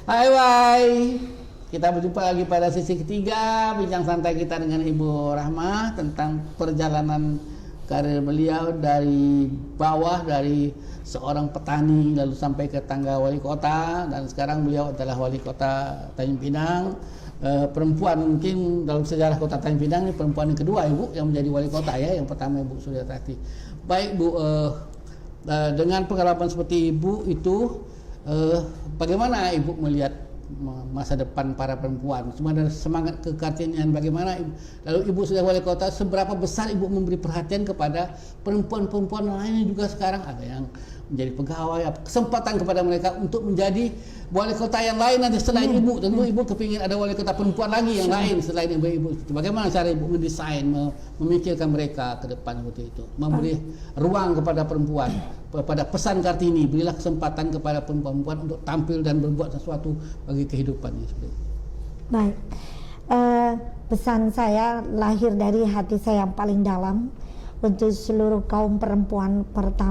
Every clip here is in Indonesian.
Hai, kita berjumpa lagi pada sesi ketiga bincang santai kita dengan Ibu Rahmah tentang perjalanan karir beliau dari bawah, dari seorang petani lalu sampai ke tangga wali kota, dan sekarang beliau adalah wali kota Tanjung Pinang. Perempuan mungkin dalam sejarah kota Tanjung Pinang ini perempuan yang kedua Ibu yang menjadi wali kota ya, yang pertama Ibu Suryatati. Baik Bu, dengan pengalaman seperti Ibu itu, bagaimana Ibu melihat masa depan para perempuan? Sebenarnya semangat kekartinian bagaimana? Lalu Ibu sudah wali kota, seberapa besar Ibu memberi perhatian kepada perempuan-perempuan lainnya juga sekarang? Ada yang menjadi pegawai, kesempatan kepada mereka untuk menjadi wali kota yang lain nanti selain Ibu. Tentu Ibu kepingin ada wali kota perempuan lagi yang lain selain Ibu. Bagaimana cara Ibu mendesain, memikirkan mereka ke depan seperti itu, memberi ruang kepada perempuan, pada pesan Kartini, berilah kesempatan kepada perempuan untuk tampil dan berbuat sesuatu bagi kehidupannya. Baik, pesan saya lahir dari hati saya yang paling dalam untuk seluruh kaum perempuan,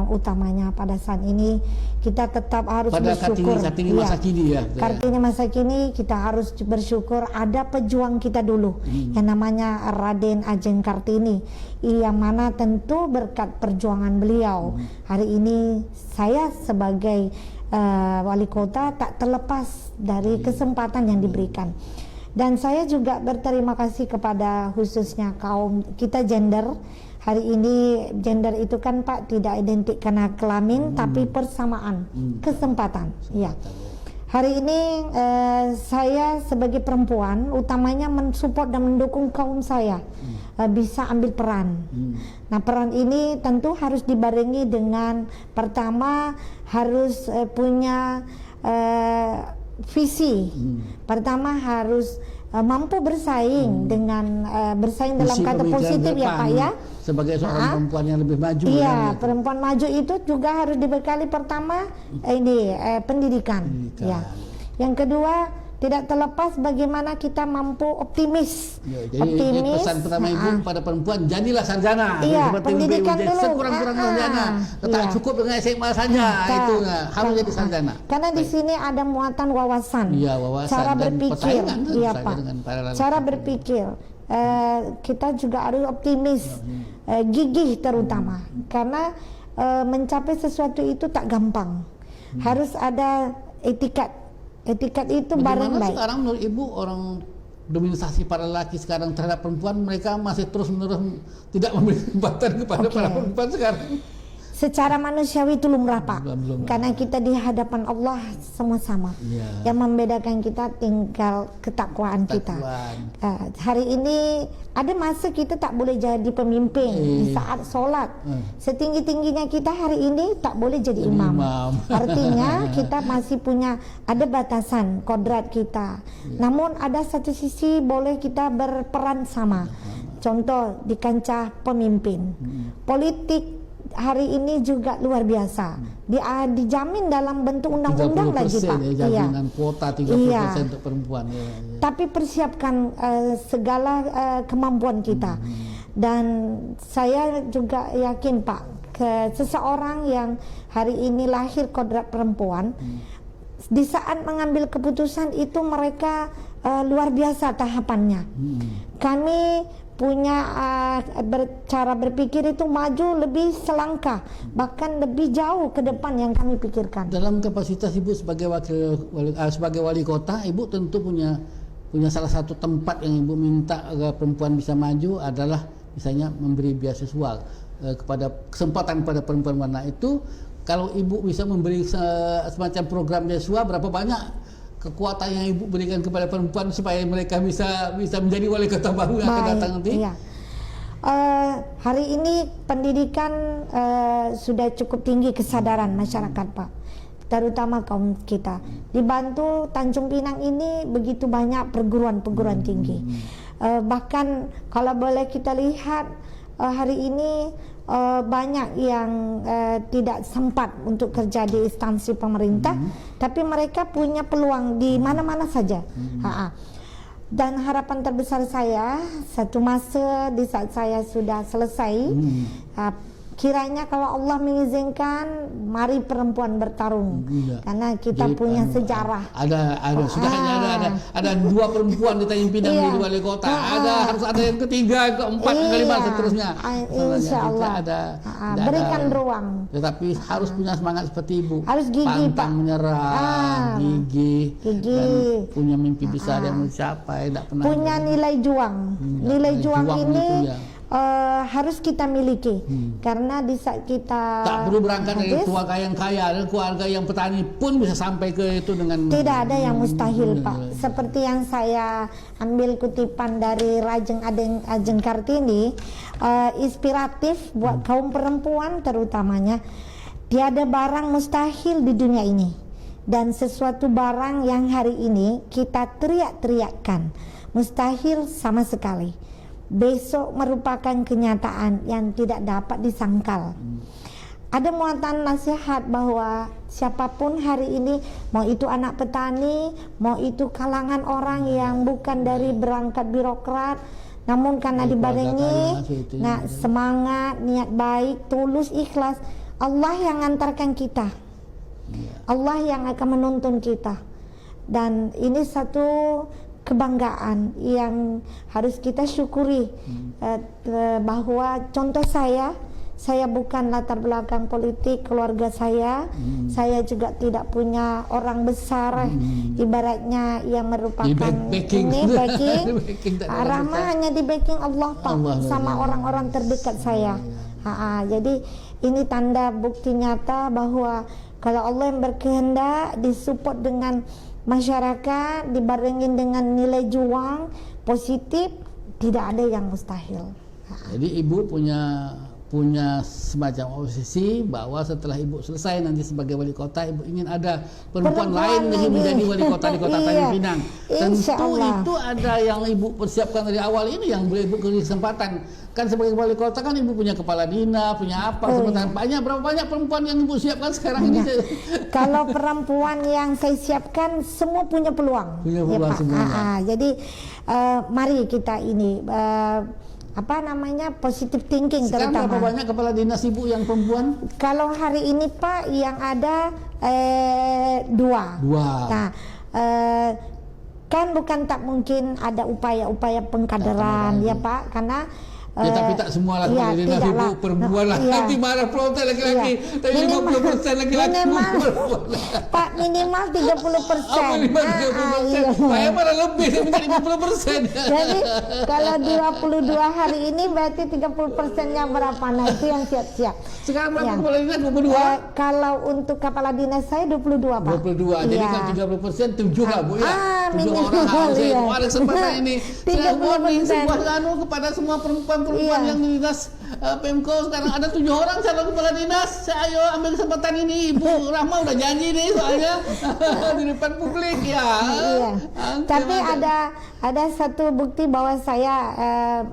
utamanya pada saat ini kita tetap harus pada bersyukur. Kartini masa kini ya. Kartini masa kini kita harus bersyukur ada pejuang kita dulu yang namanya Raden Ajeng Kartini, yang mana tentu berkat perjuangan beliau hari ini saya sebagai wali kota tak terlepas dari kesempatan yang diberikan. Dan saya juga berterima kasih kepada khususnya kaum kita gender. Hari ini gender itu kan Pak tidak identik karena kelamin, tapi persamaan kesempatan. Ya. Hari ini saya sebagai perempuan utamanya mensupport dan mendukung kaum saya bisa ambil peran. Nah, peran ini tentu harus dibarengi dengan pertama harus punya visi. Pertama harus mampu bersaing dengan bersaing dalam kata positif ya Pak ya. Sebagai seorang perempuan yang lebih maju. Iya, perempuan maju itu juga harus dibekali pertama ini pendidikan. Ya. Yang kedua tidak terlepas bagaimana kita mampu optimis. Ya, jadi pesan pertama Ibu pada perempuan, jadilah sarjana. Iya, pendidikan dulu. Sekurang-kurang sarjana. Tak cukup dengan SMA saja, itu harus jadi sarjana. Karena di sini ada muatan wawasan. Iya, wawasan cara dan berpikir. Iya, Pak. Cara lain. berpikir. Kita juga harus optimis, gigih terutama. Karena mencapai sesuatu itu tak gampang. Harus ada etikat. Etikat itu barang baik. Sekarang menurut Ibu orang dominasi para laki sekarang terhadap perempuan, mereka masih terus-menerus tidak memberi kesempatan kepada para perempuan sekarang? Secara manusiawi itu lumrah Pak, karena kita di hadapan Allah semua sama. Yang membedakan kita tinggal ketakwaan kita. Hari ini ada masa kita tak boleh jadi pemimpin di saat sholat. Setinggi-tingginya kita hari ini tak boleh jadi imam. Artinya kita masih punya ada batasan kodrat kita. Namun ada satu sisi boleh kita berperan sama. Contoh di kancah pemimpin. Politik hari ini juga luar biasa. Dijamin dalam bentuk undang-undang lagi Pak. Jaminan kuota 30% untuk perempuan. Tapi persiapkan segala kemampuan kita. Dan saya juga yakin Pak, seseorang yang hari ini lahir kodrat perempuan, di saat mengambil keputusan itu mereka luar biasa tahapannya. Kami punya cara berpikir itu maju lebih selangkah, bahkan lebih jauh ke depan yang kami pikirkan. Dalam kapasitas Ibu sebagai sebagai wali kota, Ibu tentu punya salah satu tempat yang Ibu minta agar perempuan bisa maju adalah misalnya memberi beasiswa kepada kesempatan pada perempuan mana itu. Kalau Ibu bisa memberi semacam program beasiswa, berapa banyak kekuatan yang Ibu berikan kepada perempuan supaya mereka bisa menjadi wali kota baru yang akan datang nanti? Iya. Hari ini pendidikan sudah cukup tinggi kesadaran masyarakat Pak, terutama kaum kita. Dibantu Tanjung Pinang ini begitu banyak perguruan tinggi. Bahkan kalau boleh kita lihat hari ini banyak yang tidak sempat untuk kerja di instansi pemerintah, tapi mereka punya peluang di mana-mana saja. Dan harapan terbesar saya satu masa di saat saya sudah selesai kiranya kalau Allah mengizinkan, mari perempuan bertarung. Iya. Karena kita Jadi, punya sejarah. Ada 2 perempuan di Tanjung Pinang Iya. jadi wali kota. Harus ada yang ketiga, keempat, kelima, seterusnya. Insya Allah. Berikan ruang. Tetapi harus punya semangat seperti ibu. Harus gigih, pantang Pak. menyerah, gigih, Gigih. dan punya mimpi besar yang mencapai, tidak pernah Punya nilai juang. Nilai juang ini itu ya. harus kita miliki. Karena di saat kita Tak perlu berangkat dari habis, keluarga yang kaya, dan keluarga yang petani pun bisa sampai ke itu dengan tidak ada yang mustahil, Pak. Seperti yang saya ambil kutipan dari Rajeng Ajeng Kartini, inspiratif buat kaum perempuan terutamanya. Tiada barang mustahil di dunia ini, dan sesuatu barang yang hari ini kita teriak-teriakkan mustahil sama sekali, besok merupakan kenyataan yang tidak dapat disangkal. Ada muatan nasihat bahwa siapapun hari ini, mau itu anak petani, mau itu kalangan orang yang bukan dari berangkat birokrat, namun karena dibarengi semangat, niat baik, tulus, ikhlas, Allah yang antarkan kita, Allah yang akan menuntun kita. Dan ini satu kebanggaan yang harus kita syukuri, bahwa contoh saya bukan latar belakang politik, keluarga saya juga tidak punya orang besar, ibaratnya yang merupakan backing. Rahma hanya di backing Allah, Pak, sama orang-orang terdekat saya. Jadi ini tanda bukti nyata bahwa kalau Allah yang berkehendak, disupport dengan masyarakat, dibarengin dengan nilai juang positif, tidak ada yang mustahil. Jadi ibu punya semacam obsesi bahwa setelah ibu selesai nanti sebagai wali kota, ibu ingin ada perempuan lain yang menjadi wali kota di kota Tanjung Pinang. Tentu itu ada yang ibu persiapkan dari awal ini, yang boleh ibu beri kesempatan. Kan sebagai wali kota kan ibu punya kepala dinas, punya apa, berapa banyak perempuan yang ibu siapkan sekarang ini? Kalau perempuan yang saya siapkan semua punya peluang. Punya peluang semuanya. Jadi mari kita ini positive thinking. Sekarang berapa banyak kepala dinas ibu yang perempuan? Kalau hari ini, Pak, yang ada 2. Nah, kan bukan tak mungkin ada upaya-upaya pengkaderan, ya Pak, karena tapi tak semua lah kepala dinas ibu perempuan lah. Nanti marah protes laki-laki. Tapi 50% laki-laki. Pak, minimal 30%. Saya malah lebih, saya minta 50%. Jadi kalau 22 hari ini berarti 30%-nya berapa? Nah, itu yang siap-siap. Sekarang berapa kepala dinas? 22? Kalau untuk kepala dinas saya 22, Pak. 22. Jadi kan 30% 7 lah, Bu, ya. 7 orang harus ada kesempatan ini. Saya warning sebuah kepada semua perempuan yang di dinas Pemko. Sekarang ada 7 orang calon kepala dinas. Saya ayo ambil kesempatan ini. Ibu Rahma udah janji nih soalnya di depan publik ya. Tapi ada satu bukti bahwa saya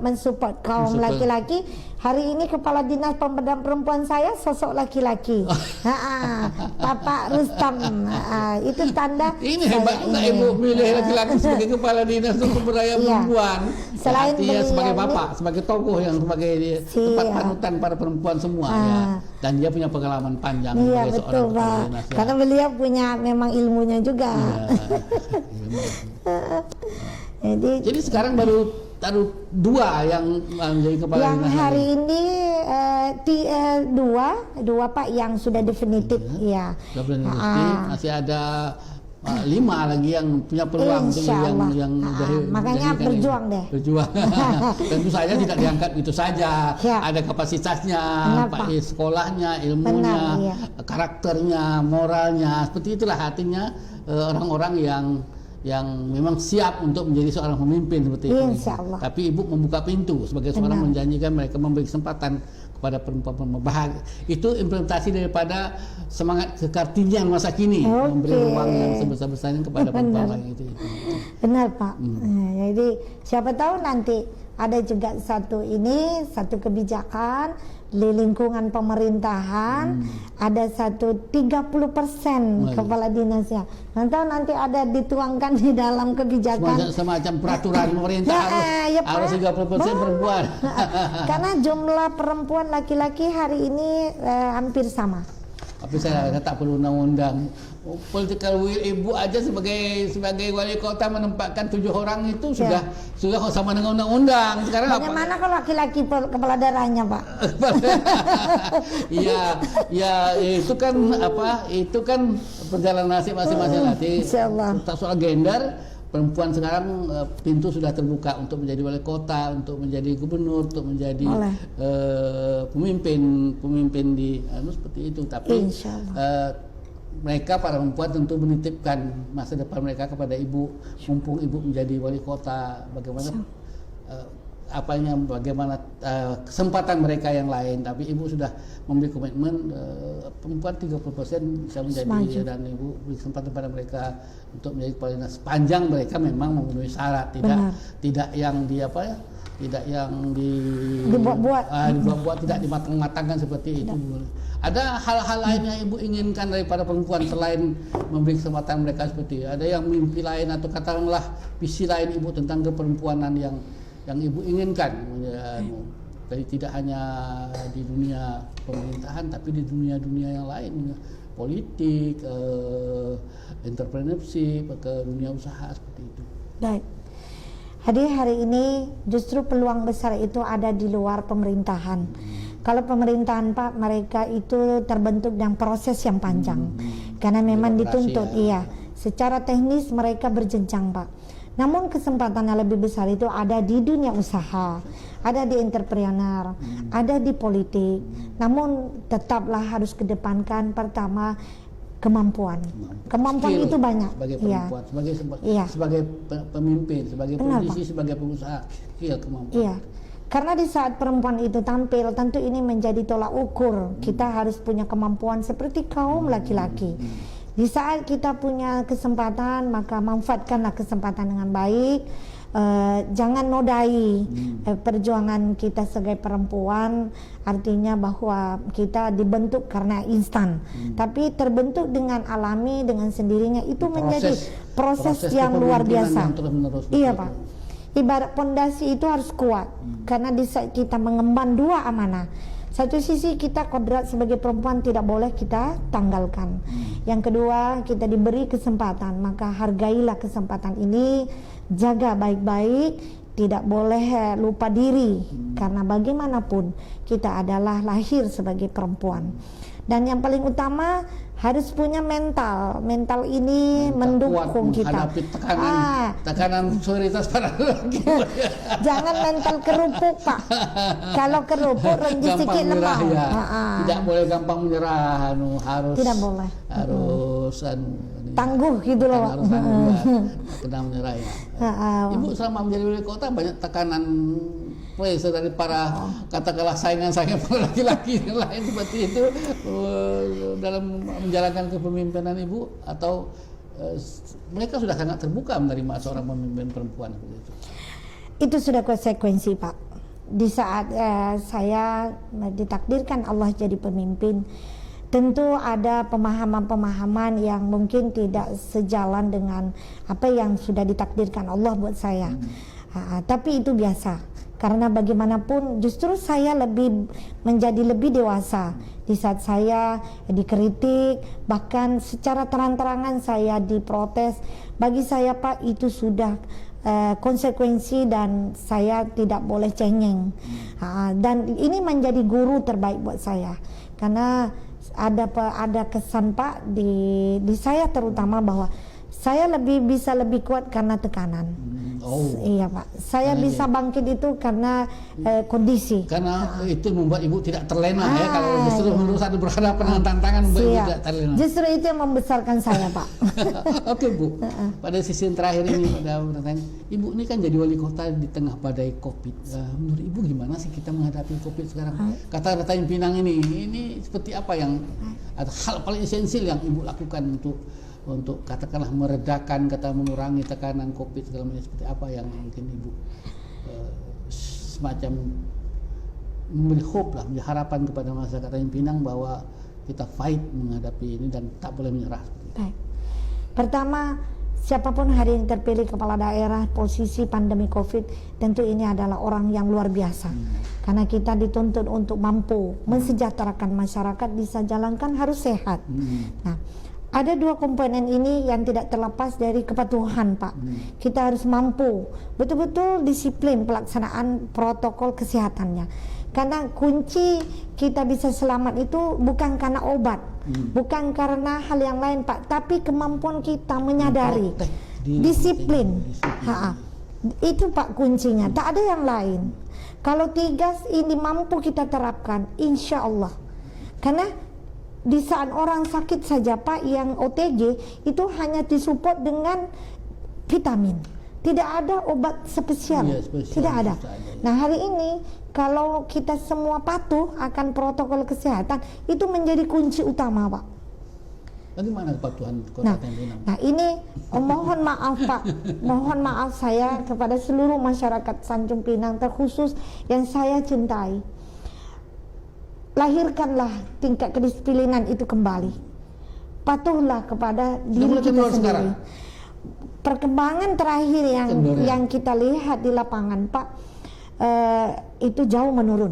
mensupport kaum laki-laki. Hari ini kepala dinas pemberdayaan perempuan saya sosok laki-laki. Bapak Rustam. Itu tanda. Ini hebat juga ibu milih laki-laki sebagai kepala dinas untuk pemberdayaan perempuan. Selain dia sebagai bapak, sebagai tokoh yang sebagai tempat panutan para perempuan semua. Dan dia punya pengalaman panjang sebagai seorang kepala dinas. Karena beliau punya memang ilmunya juga. Jadi sekarang baru 2 yang menjadi kepala dinas. Yang hari ini 2 Pak yang sudah definitif. Masih ada 5 lagi yang punya peluang untuk yang makanya berjuang deh. Berjuang. Tentu saja tidak diangkat itu saja. Ada kapasitasnya, sekolahnya, ilmunya, karakternya, moralnya. Seperti itulah hatinya orang-orang yang memang siap untuk menjadi seorang pemimpin seperti itu. Tapi ibu membuka pintu sebagai seorang, menjanjikan mereka, memberi kesempatan kepada perempuan-perempuan bahagia. Itu implementasi daripada semangat kekartinian masa kini, memberi ruang yang sebesar-besarnya kepada perempuan lain itu. Benar, Pak. Jadi siapa tahu nanti ada juga satu kebijakan di lingkungan pemerintahan ada 30% kepala dinasnya. Nanti ada dituangkan di dalam kebijakan semacam peraturan pemerintah harus 30% perempuan. Karena jumlah perempuan laki-laki hari ini hampir sama. Tapi saya tak perlu undang-undang. Political will ibu aja sebagai wali kota menempatkan 7 orang itu sudah sama dengan undang-undang. Sekarang bagaimana kalau laki-laki kepala daerahnya, Pak? ya itu kan perjalanan nasib masing-masing nanti. Soal gender, perempuan sekarang pintu sudah terbuka untuk menjadi wali kota, untuk menjadi gubernur, untuk menjadi pemimpin di seperti itu. Tapi mereka para perempuan tentu menitipkan masa depan mereka kepada ibu, mumpung ibu menjadi wali kota, bagaimana kesempatan mereka yang lain. Tapi ibu sudah memberi komitmen perempuan 30% bisa menjadi, dan ibu beri kesempatan pada mereka untuk menjadi kepala dinas sepanjang mereka memang memenuhi syarat, tidak yang dibuat-buat, tidak dimatang-matangkan seperti itu. Ada hal-hal lain yang ibu inginkan daripada perempuan selain memberi kesempatan mereka seperti itu? Ada yang mimpi lain atau katakanlah visi lain ibu tentang keperempuanan yang ibu inginkan? Jadi tidak hanya di dunia pemerintahan, tapi di dunia-dunia yang lain, politik, entrepreneurship, ke dunia usaha seperti itu. Baik. Hari ini justru peluang besar itu ada di luar pemerintahan. Kalau pemerintahan, Pak, mereka itu terbentuk dengan proses yang panjang. Karena memang dituntut, secara teknis mereka berjenjang, Pak. Namun kesempatan yang lebih besar itu ada di dunia usaha, ada di entrepreneur, ada di politik. Namun tetaplah harus kedepankan pertama kemampuan skill, itu banyak sebagai perempuan, sebagai pemimpin, sebagai politisi, sebagai pengusaha, skill, kemampuan. Karena di saat perempuan itu tampil, tentu ini menjadi tolak ukur. Kita harus punya kemampuan seperti kaum laki-laki. Di saat kita punya kesempatan, maka manfaatkanlah kesempatan dengan baik. Jangan nodai perjuangan kita sebagai perempuan. Artinya bahwa kita dibentuk karena instan, tapi terbentuk dengan alami, dengan sendirinya. Itu menjadi proses yang luar biasa. Iya, Pak. Ibarat pondasi itu harus kuat, karena di saat kita mengemban 2 amanah. Satu sisi kita kodrat sebagai perempuan tidak boleh kita tanggalkan. Yang kedua, kita diberi kesempatan, maka hargailah kesempatan ini, jaga baik-baik, tidak boleh lupa diri, karena bagaimanapun kita adalah lahir sebagai perempuan. Dan yang paling utama harus punya mental ini mendukung kita. Menghadapi tekanan suritas pada laki. Jangan mental kerupuk, Pak. Kalau kerupuk renji sedikit lemah. Tidak boleh gampang menyerah, harus. Tidak boleh. Harus tangguh gitu loh. Harus pernah menyerah ya. Ibu selama menjadi wali kota banyak tekanan pressure dari para katakanlah saingan-saingan para laki-laki yang lain seperti itu dalam menjalankan kepemimpinan ibu, atau mereka sudah sangat terbuka menerima seorang pemimpin perempuan seperti itu? Itu sudah konsekuensi, Pak. Di saat saya ditakdirkan Allah jadi pemimpin, tentu ada pemahaman-pemahaman yang mungkin tidak sejalan dengan apa yang sudah ditakdirkan Allah buat saya. Tapi itu biasa. Karena bagaimanapun justru saya menjadi lebih dewasa di saat saya dikritik, bahkan secara terang-terangan saya diprotes. Bagi saya, Pak, itu sudah konsekuensi dan saya tidak boleh cengeng. Dan ini menjadi guru terbaik buat saya, karena ada kesan, Pak, di saya terutama, bahwa saya bisa lebih kuat karena tekanan. Iya, Pak. Saya bisa bangkit itu karena kondisi. Karena itu membuat ibu tidak terlena ya. Kalau justru harus ada berhadapan dengan tantangan, membuat ibu tidak terlena. Justru itu yang membesarkan saya, Pak. Oke, Bu. Pada sisi terakhir ini, ibu ini kan jadi wali kota di tengah badai COVID. Menurut ibu gimana sih kita menghadapi COVID sekarang? Kata-kata Pinang ini seperti apa yang hal paling esensial yang ibu lakukan untuk katakanlah meredakan, mengurangi tekanan COVID segala macam, seperti apa yang mungkin ibu semacam memberi hope lah, memberi harapan kepada masyarakat Tanjung Pinang bahwa kita fight menghadapi ini dan tak boleh menyerah. Baik. Pertama, siapapun hari ini terpilih kepala daerah, posisi pandemi COVID, tentu ini adalah orang yang luar biasa. Karena kita dituntut untuk mampu mensejahterakan masyarakat, bisa jalankan harus sehat. Nah, ada dua komponen ini yang tidak terlepas dari kepatuhan, Pak. Kita harus mampu betul-betul disiplin pelaksanaan protokol kesehatannya. Karena kunci kita bisa selamat itu bukan karena obat, bukan karena hal yang lain, Pak, tapi kemampuan kita menyadari, disiplin. Itu Pak kuncinya, tak ada yang lain. Kalau 3 ini mampu kita terapkan, insya Allah. Karena di saat orang sakit saja, Pak, yang OTG itu hanya disupport dengan vitamin. Tidak ada obat spesial, tidak ada. Nah, hari ini kalau kita semua patuh akan protokol kesehatan, itu menjadi kunci utama, Pak. Bagaimana kepatuhan Kota Tanjung Pinang? Nah, ini mohon maaf, Pak. Mohon maaf saya kepada seluruh masyarakat Tanjung Pinang, terkhusus yang saya cintai. Lahirkanlah tingkat kedisiplinan itu kembali. Patuhlah kepada diri kita sendiri. Sekarang. Perkembangan terakhir yang kita lihat di lapangan, Pak, itu jauh menurun.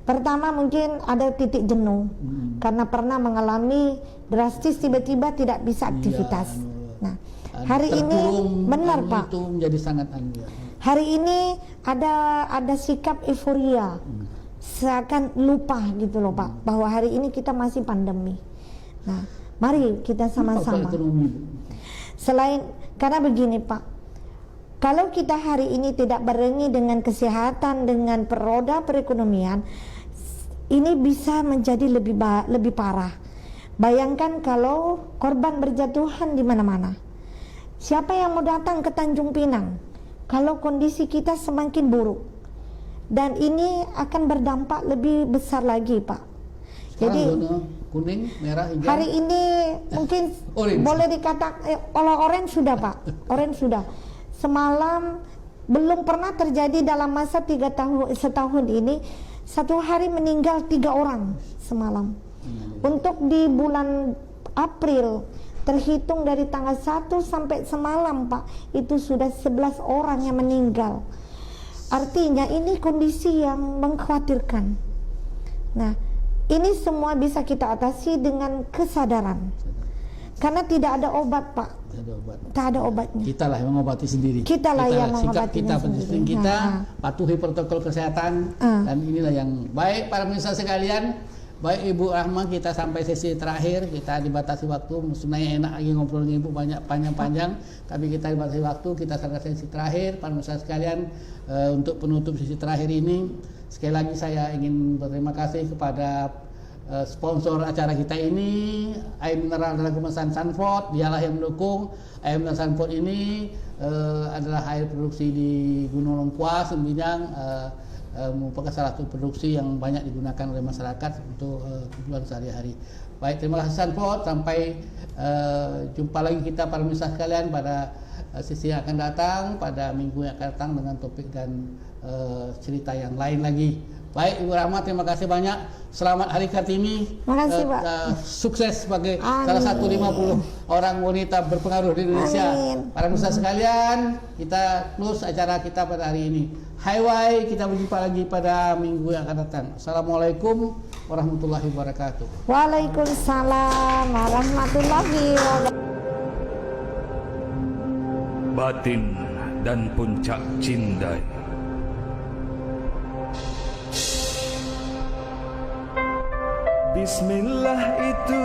Pertama mungkin ada titik jenuh karena pernah mengalami drastis tiba-tiba tidak bisa aktivitas. Nah, hari ini benar, Pak. Itu menjadi sangat Hari ini ada sikap euforia. Seakan lupa gitu loh, Pak, bahwa hari ini kita masih pandemi. Nah, mari kita sama-sama. Selain karena begini, Pak, kalau kita hari ini tidak barengi dengan kesehatan, dengan roda perekonomian, ini bisa menjadi lebih parah. Bayangkan kalau korban berjatuhan di mana-mana. Siapa yang mau datang ke Tanjung Pinang kalau kondisi kita semakin buruk? Dan ini akan berdampak lebih besar lagi, Pak. Jadi kuning, merah, hijau. Hari ini mungkin boleh dikatakan orange sudah, Pak. Orange sudah. Semalam belum pernah terjadi dalam masa setahun ini. Satu hari meninggal 3 orang semalam. Untuk di bulan April terhitung dari tanggal 1 sampai semalam, Pak, itu sudah 11 orang yang meninggal. Artinya ini kondisi yang mengkhawatirkan. Nah, ini semua bisa kita atasi dengan kesadaran. Karena tidak ada obat, Pak. Tak ada obatnya. Kita lah yang mengobati sendiri. Kita lah yang mengobati sendiri. Kita patuhi protokol kesehatan. Dan inilah yang baik para pemirsa sekalian. Baik Ibu Rahma, kita sampai sesi terakhir. Kita dibatasi waktu. Sebenarnya enak lagi ngobrol dengan Ibu banyak panjang-panjang. Tapi kita dibatasi waktu. Kita sampai sesi terakhir. Para pemirsa sekalian, untuk penutup sesi terakhir ini, sekali lagi saya ingin berterima kasih kepada sponsor acara kita ini, air mineral adalah kemasan Sanford. Dialah yang mendukung. Air mineral Sanford ini adalah air produksi di Gunung Lengkuas, Sembinyang, merupakan salah satu produksi yang banyak digunakan oleh masyarakat untuk kebutuhan sehari-hari. Baik, terima kasih Sanford. Sampai jumpa lagi kita para pemirsa sekalian pada sesi yang akan datang, pada minggu yang akan datang dengan topik dan cerita yang lain lagi. Baik Ibu Rahma, terima kasih banyak. Selamat Hari Kartini. Makasih, Pak. Sukses sebagai salah satu 50 orang wanita berpengaruh di Indonesia. Amin. Para pemirsa sekalian, kita close acara kita pada hari ini. Hai, kita berjumpa lagi pada minggu yang akan datang. Assalamualaikum warahmatullahi wabarakatuh. Waalaikumsalam warahmatullahi wabarakatuh. Batin dan puncak cindai. Bismillah itu